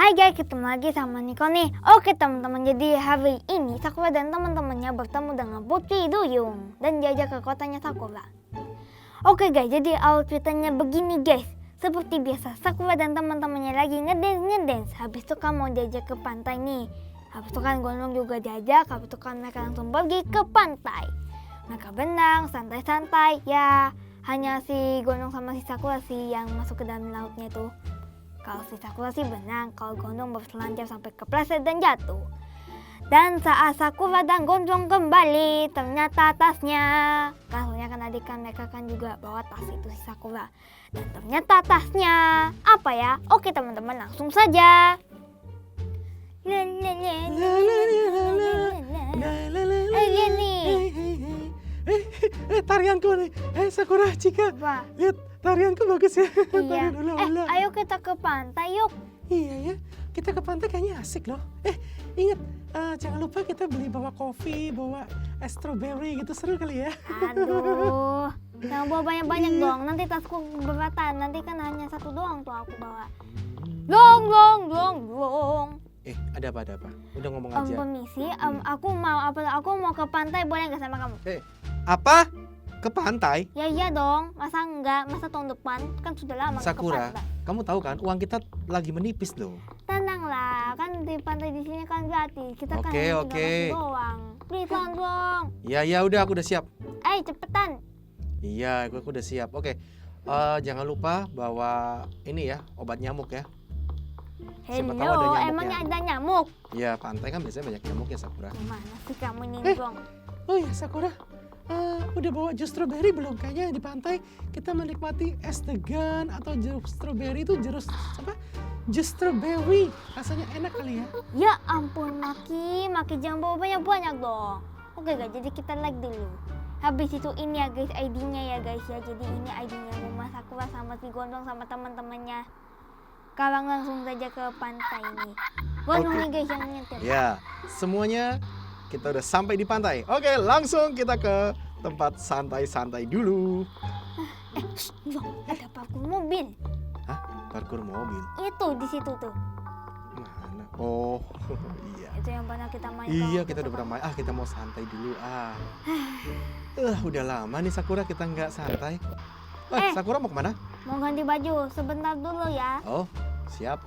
Hai guys, ketemu lagi sama Niko nih. Oke teman-teman, jadi hari ini Sakura dan teman-temannya bertemu dengan Putri Duyung dan diajak ke kotanya Sakura. Oke guys, jadi awal ceritanya begini guys. Seperti biasa, Sakura dan teman-temannya lagi ngedance. Habis itu kan mau diajak ke pantai nih. Habis itu kan Gondong juga diajak, habis itu kan mereka langsung pergi ke pantai. Mereka berenang, santai-santai. Ya, hanya si Gondong sama si Sakura sih yang masuk ke dalam lautnya itu. Kalau si Sakura sih berenang, kalau Gondong berselancar sampai kepleset dan jatuh. Dan saat Sakura dan Gondong kembali, ternyata tasnya. Soalnya kan adik kan mereka kan juga bawa tas itu si Sakura. Dan ternyata tasnya apa ya? Oke teman-teman, langsung saja. Lihat nih. Tarianku nih. Sakura, Chika. Apa? Lihat, tarianku bagus ya. Iya. Tarian ulang-ulang. Ayo kita ke pantai yuk. Iya ya, kita ke pantai kayaknya asik loh. Ingat, jangan lupa kita bawa kopi, bawa es strawberry gitu, seru kali ya. Aduh, jangan bawa banyak-banyak dong. Nanti tasku berbatan. Nanti kan hanya satu doang tuh aku bawa. Dong. Ada apa? Udah ngomong aja. Permisi, aku mau ke pantai, boleh nggak sama kamu? Apa? Ke pantai? Ya iya dong, masa enggak? Masa tahun depan? Kan sudah lama nggak ke Sakura, pantai. kamu tahu kan uang kita lagi menipis loh. Tenanglah, kan di pantai di sini kan gratis. Kita kan Oke, hanya oke. 300 doang. Please dong. Ya udah, aku udah siap. Cepetan. Iya, aku udah siap. Oke, jangan lupa bawa ini ya, obat nyamuk ya. Siapa tahu ada Hello, nyamuknya. emangnya ada nyamuk? Iya, pantai kan biasanya banyak nyamuk ya, Sakura. Gimana sih kamu ini dong? Oh ya, Sakura, udah bawa jus strawberry belum? Kayaknya di pantai kita menikmati es degan atau jus strawberry itu jus strawberry. Rasanya enak kali ya. Ya ampun Maki jangan bawa banyak-banyak dong. Oke guys, jadi kita like dulu. Habis itu ini ya guys ID-nya ya guys ya. Jadi ini ID-nya Mama Sakura sama si Gondong sama teman-temannya. Sekarang langsung saja ke pantai ini. Gondong nih guys yang nyetir. Ya, semuanya kita udah sampai di pantai. Oke, langsung kita ke tempat santai-santai dulu. Dong, ada parkur mobil. Hah? Parkur mobil? Itu di situ tuh. Mana? Oh, iya. Itu yang pernah kita main. Iya, kita udah pernah main. Kita mau santai dulu. Udah lama nih Sakura kita nggak santai. Sakura mau kemana? Mau ganti baju, sebentar dulu ya. Oh, siap.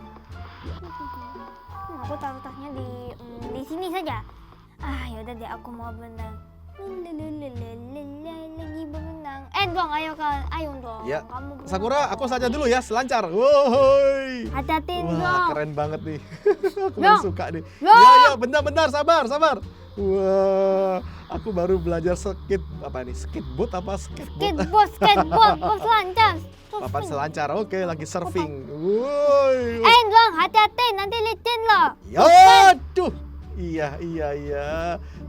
Aku taruh tasnya di sini saja. Yaudah deh, aku mau berenang. Lagi berenang. Dong, ayo dong. Ya, Kamu berenang. Sakura, aku saja dulu ya, selancar. Woy. Hati-hati Wah, dong. keren banget nih. Aku Dong. baru suka nih. Dong. Ya, bentar, sabar. Wah, aku baru belajar skateboard apa skateboard? Skateboard, lancar. Papan selancar, oke, lagi surfing. Woi. Dong, hati-hati, nanti licin loh. Ya, aduh. Iya.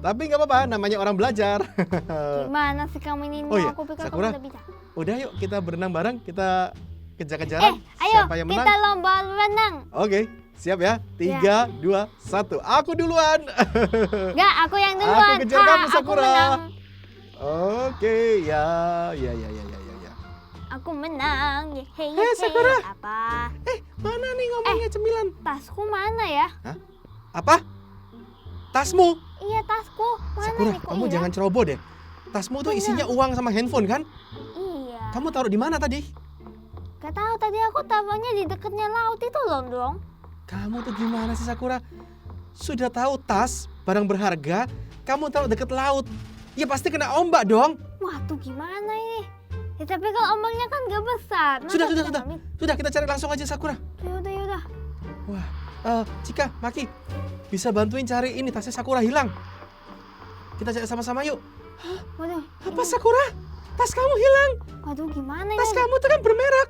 Tapi nggak apa-apa, namanya orang belajar. Gimana sih kamu ini? Oh iya, Aku pikir Sakura. kamu udah bisa. Udah yuk kita berenang bareng, kita kejar-kejaran. Ayo, Siapa yang menang? kita lomba berenang. Oke, siap ya. 3, 2, 1. Aku duluan. Enggak, aku yang duluan. Aku kejar kamu, Aku Sakura. menang. Oke, ya. Aku menang. Sakura. Apa? Mana nih ngomongnya cemilan? Tasku mana ya? Apa? Tasmu? Iya, tasku. Mana Sakura, nih? Kok kamu hilang? jangan ceroboh deh. Tasmu tuh isinya uang sama handphone kan? Iya. Kamu taruh di mana tadi? Gak tahu, tadi aku taruhnya di dekatnya laut itu loh, dong. Kamu tuh gimana sih Sakura? Sudah tahu tas, barang berharga, kamu taruh deket laut. Ya pasti kena ombak dong. Waduh, gimana ini? Ya, tapi kalau ombaknya kan gak besar. Masa Sudah. kita ngambil? Sudah, kita cari langsung aja Sakura. Yaudah. Wah, Cika, Maki, bisa bantuin cari ini tasnya Sakura hilang. Kita cari sama-sama yuk. Waduh. Apa Sakura? Tas kamu hilang. Waduh, gimana ini? Tas kamu tuh kan bermerek.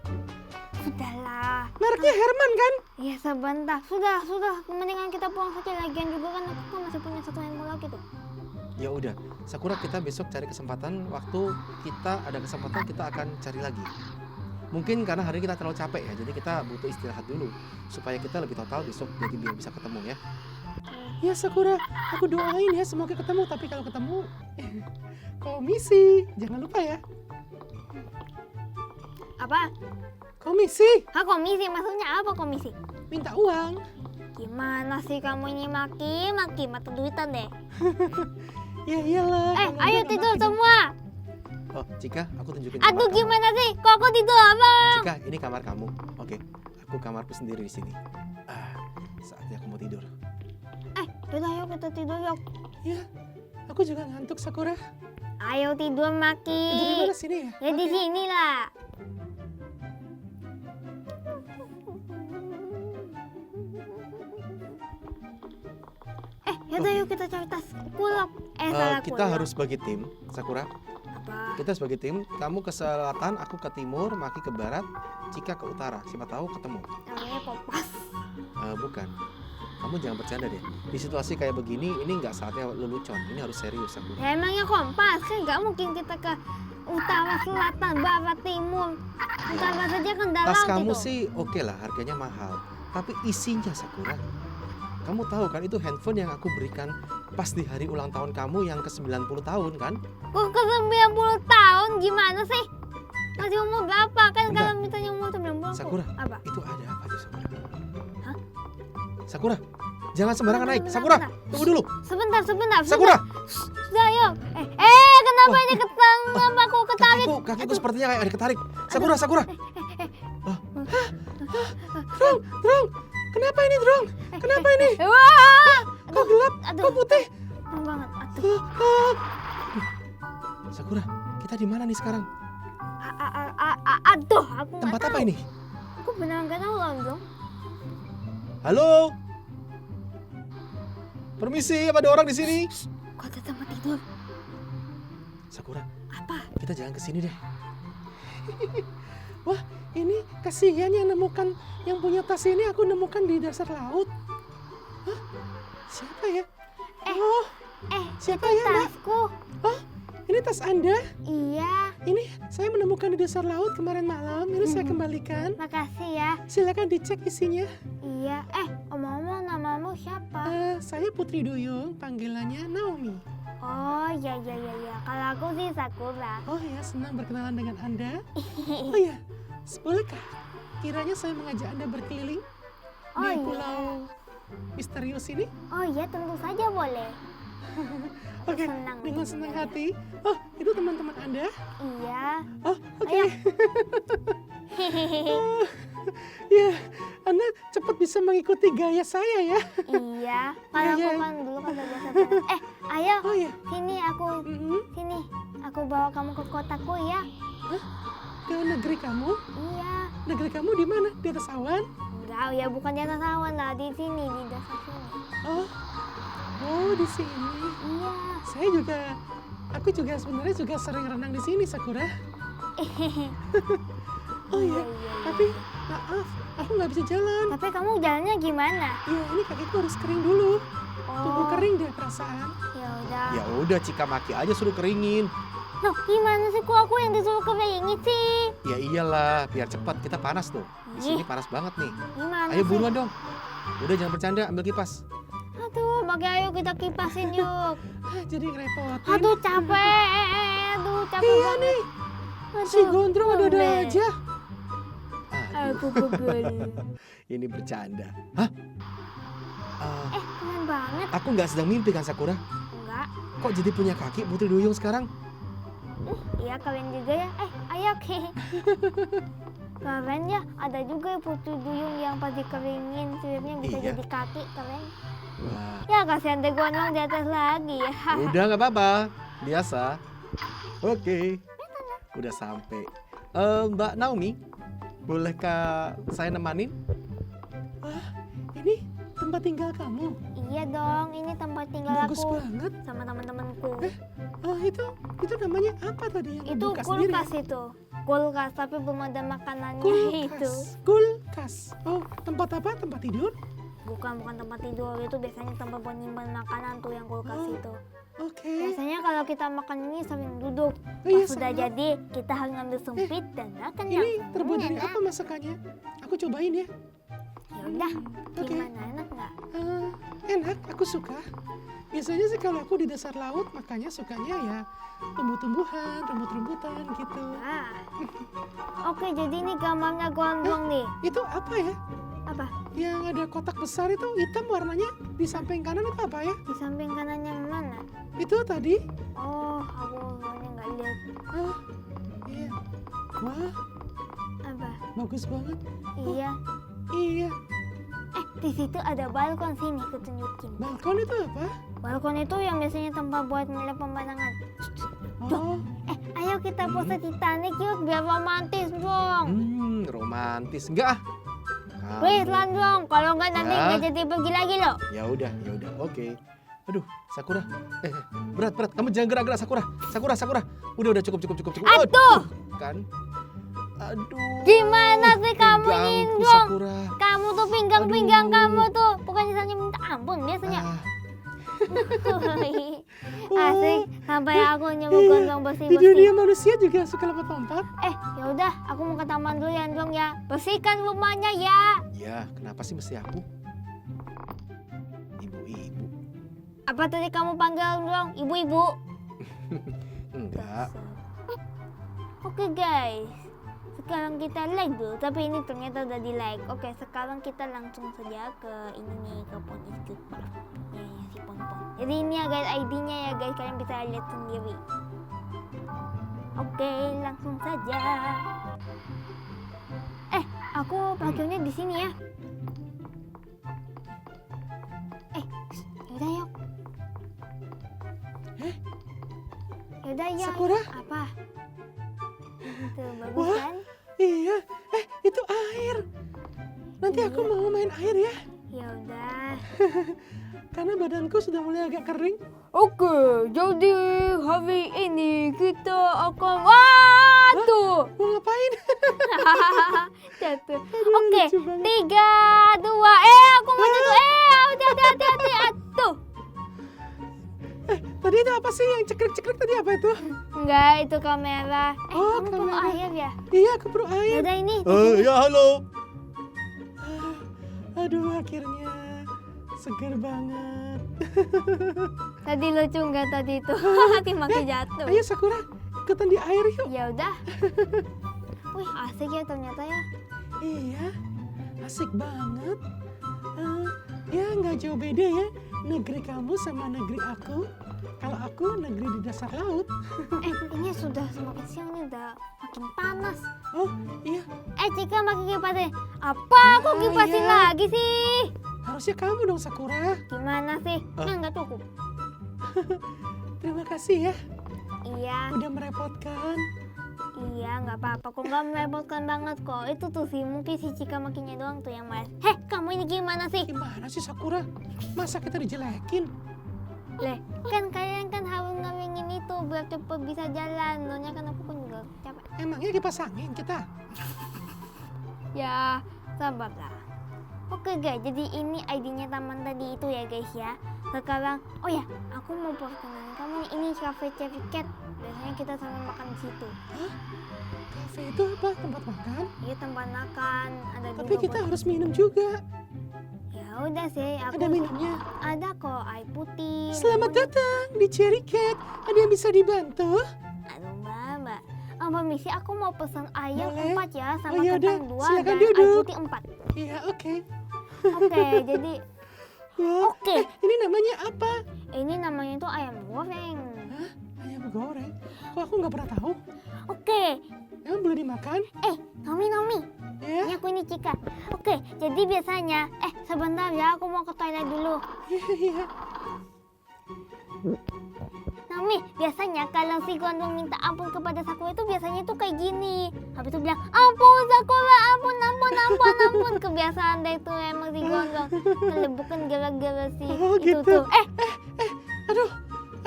Sudahlah. Mereknya Herman kan? Iya, sebentar. Sudah. Mendingan kita pulang saja. Lagian juga kan aku kan masih punya satu handphone lagi tuh. Ya udah, Sakura, kita besok cari kesempatan. Waktu kita ada kesempatan kita akan cari lagi. Mungkin karena hari ini kita terlalu capek ya, jadi kita butuh istirahat dulu supaya kita lebih total besok, jadi biar bisa ketemu ya. Ya Sakura, aku doain ya semoga ketemu. Tapi kalau ketemu, komisi, jangan lupa ya. Apa? Komisi, Komisi, maksudnya apa komisi? minta uang. Gimana sih kamu ini maki mata duitan deh. Ya iyalah. Ayo tidur semua. Oh, Cika, aku tunjukin Aduh kamar kamu. gimana sih? Kok aku tidur abang? Cika, ini kamar kamu. Oke, aku kamarku sendiri di sini. Saatnya aku mau tidur. Yaudah ayo kita tidur yuk. Ya, aku juga ngantuk Sakura. Ayo tidur Maki. Tidur di mana sini ya? Ya di sini lah. Yaudah yuk kita cari tas kulok. Salah Kita kulok. harus bagi tim, Sakura. Apa? Kita sebagai tim, kamu ke selatan, aku ke timur, Maki ke barat, Cika ke utara. Siapa tahu ketemu. Namanya kompas. Bukan. Kamu jangan bercanda deh. Di situasi kayak begini, ini nggak saatnya lelucon. Ini harus serius, Sakura. Ya emangnya kompas kan nggak mungkin kita ke utara, selatan, barat, timur. Utara saja kan dalam Tas kamu gitu. sih oke lah, harganya mahal. Tapi isinya, Sakura. Kamu tahu kan itu handphone yang aku berikan pas di hari ulang tahun kamu yang ke-90 tahun kan? Kok ke 90 tahun gimana sih? Masih umur berapa kan Bentar. kalau mitanya umur 90? Sakura. Apa? Itu ada apa tuh, Sakura? Hah? Sakura, jangan sembarangan naik. Bentar, Sakura, bentar. tunggu dulu. Sebentar. Sakura, Sudah yuk. Kenapa Wah. ini ketang? Kenapa aku ketarik? kakiku sepertinya kayak ada ketarik. Sakura. Drong, kenapa ini, Drong? Kenapa ini? Wah! Kok gelap? Aduh. Kok putih? Serem banget. Aduh. Sakura, kita di mana nih sekarang? Aduh, aku nggak Tempat tahu. apa ini? Aku beneran nggak tahu dong. Halo? Permisi, ada orang di sini? Kok ada tempat tidur? Sakura, Apa? kita jangan ke sini deh. Wah, ini kasihan yang punya tas ini aku nemukan di dasar laut. Hah? Siapa ya? Oh, siapa itu ya, Mbak? tasku. Ini tas Anda? Iya, Ini saya menemukan di dasar laut kemarin malam. Ini saya kembalikan. makasih ya. Silakan dicek isinya. Iya. Omong-omong namamu siapa? Saya Putri Duyung, panggilannya Naomi. Oh, iya. Kalau aku sih Sakura. Oh ya, senang berkenalan dengan Anda. Oh ya, bolehkah kiranya saya mengajak Anda berkeliling Oh di iya. pulau misterius ini? Oh iya, tentu saja boleh. Oke, Senang dengan untuk senang mendengar. hati. Oh, itu teman-teman Anda? Iya. Oh, oke. Ayo. Ya, Anda cepat bisa mengikuti gaya saya ya. Iya. Kalau Iya. aku kan dulu kan udah biasa banget. Ayo. Oh ya, Sini sini. Aku bawa kamu ke kotaku ya. ke negeri kamu? Iya. Negeri kamu di mana? Di atas awan? Enggak, ya bukan di atas awan lah, di sini, di dasar sini. Oh, di sini. Iya. Aku juga sebenarnya juga sering renang di sini, Sakura. Oh Iya, ya, tapi maaf, aku nggak bisa jalan. Tapi kamu jalannya gimana? Ya, ini kakiku harus kering dulu. Tunggu Oh, kering deh perasaan. ya udah. Ya udah, Cika Maki aja suruh keringin. Loh, gimana sih kok aku yang disuruh keringin sih? Ya iyalah, biar cepat. Kita panas tuh. Di sini Ih. panas banget nih. Gimana Ayo sih? buruan dong. Udah jangan bercanda, ambil kipas. Aduh, ayo kita kipasin yuk. Jadi ngerepotin. Aduh, capek. Aduh, capek Iya banget. nih, Aduh, si gondrong ada bebel. aja. Aduh, Aku bebel. ini bercanda. Hah? Keren banget. Aku nggak sedang mimpi kan, Sakura? Enggak. Kok jadi punya kaki Putri Duyung sekarang? Iya, kalian juga ya. Ayo, keren ya. Ada juga Putri Duyung yang pas dikeringin siripnya bisa Iya. jadi kaki. Keren. Wah, Ya, kasihan deh gondrong di atas lagi ya. udah nggak apa-apa, biasa. Oke, udah sampai. Mbak Naomi, bolehkah saya nemanin? Wah, ini tempat tinggal kamu. Iya dong, ini tempat tinggal Bagus aku banget. sama teman-temanku. Oh, itu namanya apa tadi yang Itu dibuka sendiri? kulkas itu. Kulkas, tapi belum ada makanannya itu. Kulkas. Oh, tempat apa? Tempat tidur? Bukan tempat tidur, itu biasanya tempat penyimpan makanan tuh yang kulkas Oh. itu. Oke. Biasanya kalau kita makan ini sambil duduk. Oh, iya, Pas sudah sama. jadi, kita harus ngambil sempit dan makan Ini yang terbuat dari enak. apa masakannya? Aku cobain ya. Ya udah, Oke. gimana enak nggak? Enak, aku suka. Biasanya sih kalau aku di dasar laut, makanya sukanya ya tumbuh-tumbuhan, rumput-rumputan gitu. Nah. Oke, jadi ini gambarnya gondrong nih. Itu apa ya? Apa? Yang ada kotak besar itu hitam warnanya di samping kanan itu apa ya? Di samping kanan yang mana? Itu tadi. Oh, aku soalnya nggak lihat. Oh, iya. Wah, Apa? bagus banget. Iya. Iya. Di situ ada balkon, sini aku tunjukin. Balkon itu apa? Balkon itu yang biasanya tempat buat melihat pemandangan. Oh, Ayo kita pose Titanic yuk biar romantis dong. romantis. Enggak ah. Please lan dong, kalau nggak nanti Ya. nggak jadi pergi lagi loh. Ya udah, oke. Aduh, Sakura. Berat. Kamu jangan gerak-gerak Sakura. Udah cukup. Aduh, Kan. Aduh. gimana sih kamu ini Ganggu, dong? Sakura. Kamu tuh pinggang Aduh. kamu tuh bukan misalnya minta ampun biasanya. Ah, Asik sampai aku nyuruh gondong di dunia bersih-bersih. manusia juga suka lompat-lompat. Ya udah, aku mau ke taman dulu ya dong ya. Bersihkan rumahnya ya. Ya, kenapa sih mesti aku? Ibu-ibu. Apa tadi kamu panggil dong, ibu-ibu? Enggak. Oke guys, sekarang kita like dulu. Tapi ini ternyata udah di like. Oke, sekarang kita langsung saja ke ini nih, ke Pon Institute Park. Ya, si Pon. Jadi ini ya guys, ID-nya ya guys, kalian bisa lihat sendiri. Oke, langsung saja. Aku parkirnya di sini ya. Yaudah yuk. Yaudah ya. Sakura? Apa? Tuh bagus Wah. kan? Iya. Itu air. Nanti aku Iya. mau main air ya. Ya udah. Karena badanku sudah mulai agak kering. Oke, jadi hari ini kita akan tuh. Mau ngapain? Jatuh. Aduh, Oke, lucu banget. 3, 2, aku mau jatuh. Hati-hati. Atuh. Tadi itu apa sih yang cekrek-cekrek tadi apa itu? Enggak, itu kamera. Oh, Kamu perlu kamera. air ya? Iya, aku perlu air. Yaudah ini. Ya halo. Aduh, akhirnya segar banget. Tadi lucu nggak tadi itu? Hati makin jatuh. Ayo Sakura, ikutan di air yuk. Ya udah. Wih, asik ya ternyata ya. Iya, asik banget. Ya nggak jauh beda ya negeri kamu sama negeri aku. Kalau aku negeri di dasar laut. Ini sudah semakin siang, ini udah makin panas. Oh iya, Cika makin kipasin. Apa aku Ah, kipasin iya. lagi sih? harusnya kamu dong Sakura. Gimana sih? Nggak cukup. Terima kasih ya, Iya, udah merepotkan. iya nggak apa-apa. Kok nggak merepotkan banget kok. Itu tuh sih mungkin si Cika makinnya doang tuh yang malas. Kamu ini gimana sih? Gimana sih Sakura? Masa kita dijelekin? Kan kalian kan harus ngawingin itu biar cepet bisa jalan. Soalnya kan aku pun juga capek. Emangnya dipasangin kita? Ya, sabarlah. Oke guys, jadi ini ID-nya taman tadi itu ya guys ya. Sekarang, oh ya, aku mau perkenalkan kamu nih, ini cafe Cat. Biasanya kita sama makan di situ. Kafe itu apa? Tempat makan? Iya tempat makan, ada Tapi juga kita buat- harus minum juga. Ya udah sih, aku Ada minumnya. ada kok air putih. Selamat lemon. datang di Cherry Cat. Ada yang bisa dibantu? Aduh mbak. Permisi, aku mau pesan ayam Boleh. 4 ya, sama Oh, iya kentang udah, 2 silakan dan air duduk. putih 4. Iya, oke. Oke, jadi Wah, oke. ini namanya apa? Ini namanya itu ayam goreng. Hah? Ayam goreng? Kok aku nggak pernah tahu? Oke, Emang boleh dimakan? Nomi. Ya? Ini aku ini Cika. Oke, jadi biasanya, sebentar ya, aku mau ke toilet dulu. Iya. Nomi, biasanya kalau si Gondong minta ampun kepada Sakura itu biasanya tuh kayak gini. Habis itu bilang, ampun Sakura, ampun. Kebiasaan deh itu emang si Gondong. Kalau bukan gara-gara si Oh, itu gitu. tuh.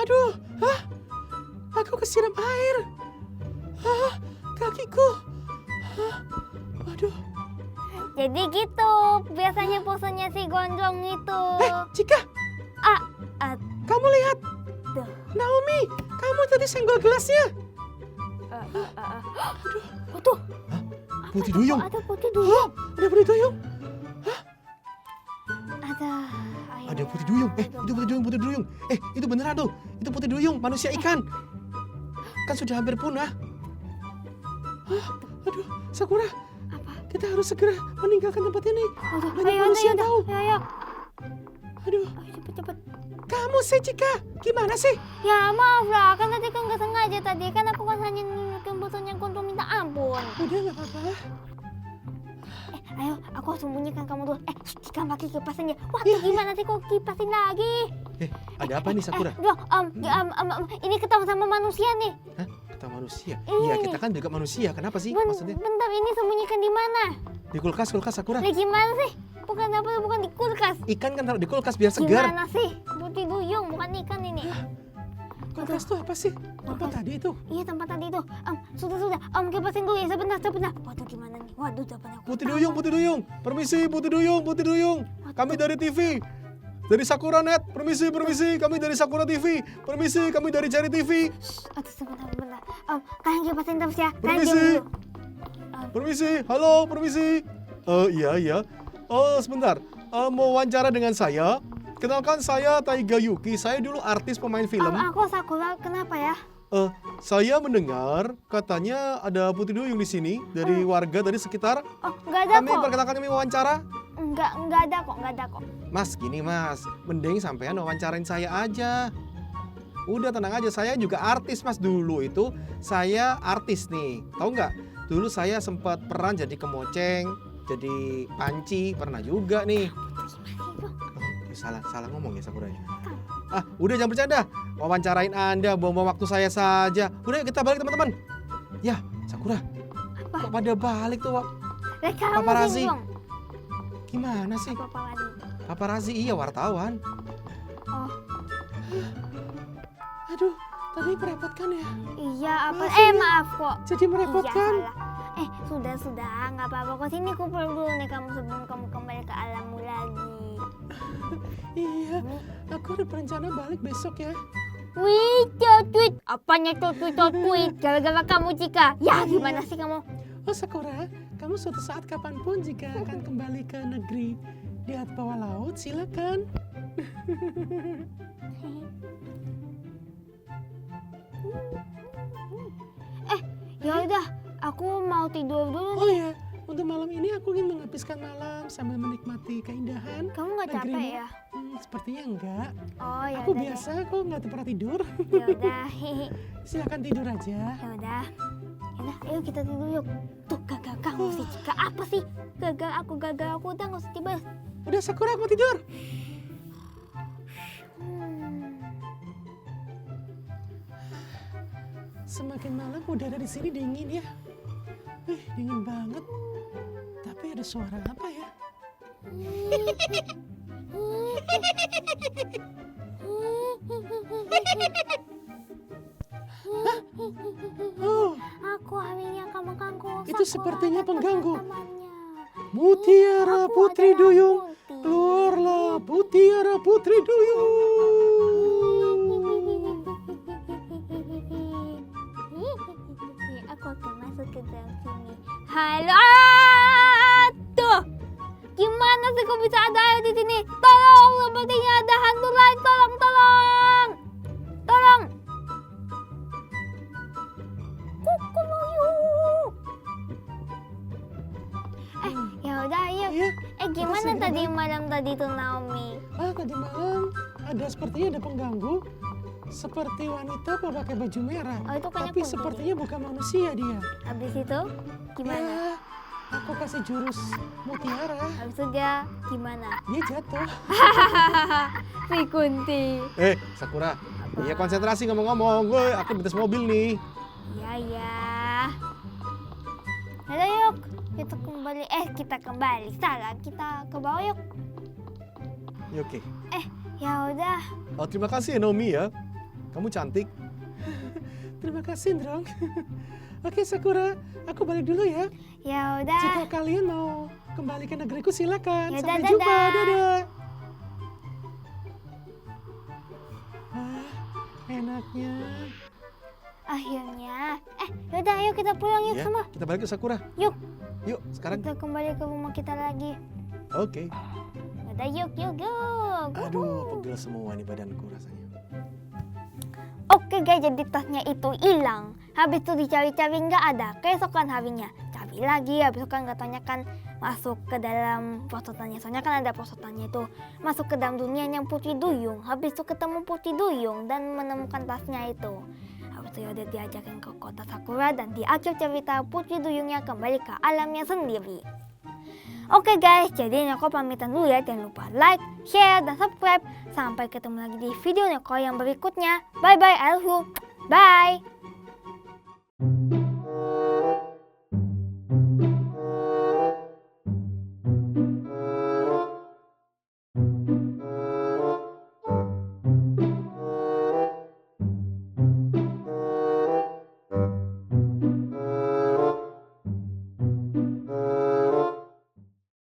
Aduh. Hah? Aku kesiram air. Hah? Kakiku. Hah? Aduh. Jadi gitu, biasanya posenya si Gondong itu. Cika, Ah, kamu lihat. Tuh. Naomi, kamu tadi senggol gelasnya. Tuh. Hah? Apa Putih itu? duyung. Ada putih duyung. Ada putih duyung. Ada Ada putih duyung. Itu putih duyung. Itu beneran tuh. Itu putih duyung, manusia ikan. Kan sudah hampir punah. Hah? Aduh, Sakura. Apa? Kita harus segera meninggalkan tempat ini. Aduh, Banyak ayo, manusia ayo, tahu. ayo. Aduh, Ayo, cepet. kamu sih Cika, gimana sih? Ya maaf lah, kan tadi kan nggak sengaja tadi. Kan aku kan hanya nunjukin botolnya untuk minta ampun. Udah nggak apa-apa. Ayo, aku harus sembunyikan kamu dulu. Cika pakai kipasannya. Wah, Iya, gimana sih kok kipasin lagi? Ada apa nih Sakura? Ini ketawa sama manusia nih. Hah? Kata manusia? Iya. Iya, kita kan juga manusia. Kenapa sih maksudnya? Bentar, ini sembunyikan di mana? Di kulkas Sakura. Lah gimana sih? Bukan di kulkas. Ikan kan taruh di kulkas biar segar. Gimana sih? Putih duyung, bukan ikan ini. Kulkas tuh apa sih? Apa tadi itu? Iya, tempat tadi itu. Sudah. Kipasin dulu ya, sebentar. Waduh, gimana nih? Waduh, jawabannya aku. Putih Duyung. Permisi, Putih Duyung. Kami dari TV. Dari Sakura Net. Permisi. Kami dari Sakura TV. Permisi, kami dari Cherry TV. Aduh, sebentar. Kalian kipasin terus ya. Kalian Permisi. diam dulu. Permisi, halo, permisi. Iya. Oh, sebentar. Mau wawancara dengan saya? Kenalkan saya Taiga Yuki. Saya dulu artis pemain film. Aku Sakura, kenapa ya? Saya mendengar katanya ada Putih Duyung di sini dari warga dari sekitar. Oh, nggak ada Kami kok. perkenalkan kami wawancara. Nggak ada kok. Mas, gini mas, mending sampean wawancarain saya aja. Udah tenang aja, saya juga artis mas. Dulu itu saya artis nih, tahu nggak? Dulu saya sempat peran jadi kemoceng, jadi panci, pernah juga nih. Salah ngomong ya Sakuranya. Udah jangan bercanda. Wawancarain Anda, buang waktu saya saja. Udah kita balik teman-teman. Ya, Sakura. Apa? Kok pada balik tuh? Lah kamu Paparazi. sih, Bang. Gimana sih? Paparazi. Paparazi iya wartawan. Oh, Aduh, tadi merepotkan ya. iya apa? Maaf ya. Maaf kok. Jadi merepotkan. Iya, salah. Sudah, nggak apa-apa kok. Sini kumpul dulu nih kamu sebelum kamu kembali ke alammu lagi. Iya, aku udah berencana balik besok ya. Wih, tweet. Apanya tweet? Gara-gara kamu, Cika. Ya, gimana sih kamu? Oh Sakura, kamu suatu saat kapanpun jika akan kembali ke negeri di bawah laut, silakan. Ya udah, aku mau tidur dulu Oh nih. ya, untuk malam ini aku ingin menghabiskan malam sambil menikmati keindahan. Kamu nggak capek negerimu. ya? Sepertinya enggak. Oh, ya Aku udah biasa, aku nggak pernah tidur. Ya udah. Silakan tidur aja. Ya udah, ayo kita tidur yuk. Tuh gagal kamu sih Cika, apa sih? Gagal aku udah nggak usah tiba. Udah Sakura, aku mau tidur. Semakin malam udara di sini dingin ya. Dingin banget. Tapi ada suara apa ya? Oh, Aku haminya kamu ganggu. Itu sepertinya pengganggu. Temannya. Mutiara Aku Putri adalah Duyung. Putri. Keluarlah Mutiara Putri Duyung. Aku akan masuk ke dalam sini. Halo, tuh. Gimana sih kok bisa ada air di sini? Tolong, sepertinya ada hantu lain. Tolong. Kukuloyu. Ya udah, ayo. Iya. Gimana segera tadi balik. malam tadi tuh Naomi? Tadi malam sepertinya ada pengganggu. Seperti wanita pakai baju merah. Oh, itu kayaknya Tapi penghuni. sepertinya bukan manusia dia. Habis itu gimana? Ya, aku kasih jurus mutiara. Habis itu dia gimana? Dia jatuh. Si Kunti. Sakura. Iya konsentrasi ngomong-ngomong. Gue aku di atas mobil nih. Ya. Ayo yuk. Kita kembali. Salah, kita ke bawah yuk. Ya, oke. Ya udah. Oh, terima kasih ya Naomi ya. Kamu cantik. Terima kasih, Drong. Oke, Sakura, aku balik dulu ya. Ya udah. Jika kalian mau kembali ke negeriku silakan. Ya, Sampai dadah. jumpa. Dadah. Enaknya. Akhirnya. Yaudah ayo kita pulang yuk Ya, semua. kita balik ke Sakura. Yuk. Yuk, sekarang. Kita kembali ke rumah kita lagi. Oke. Yaudah yuk. Aduh, pegel semua nih badanku rasanya. Oke guys, jadi tasnya itu hilang. Habis itu dicari-cari nggak ada. Keesokan harinya, sendiri lagi. Habis itu kan katanya kan masuk ke dalam posotannya, soalnya kan ada posotannya itu, masuk ke dalam dunianya Putri Duyung. Habis itu ketemu Putri Duyung dan menemukan tasnya itu. Habis itu udah diajakin ke kota Sakura dan di akhir cerita Putri Duyungnya kembali ke alamnya sendiri. Oke guys, jadi Neko pamitan dulu ya. Jangan lupa like, share, dan subscribe. Sampai ketemu lagi di video Neko yang berikutnya. Bye bye, I love you. Bye.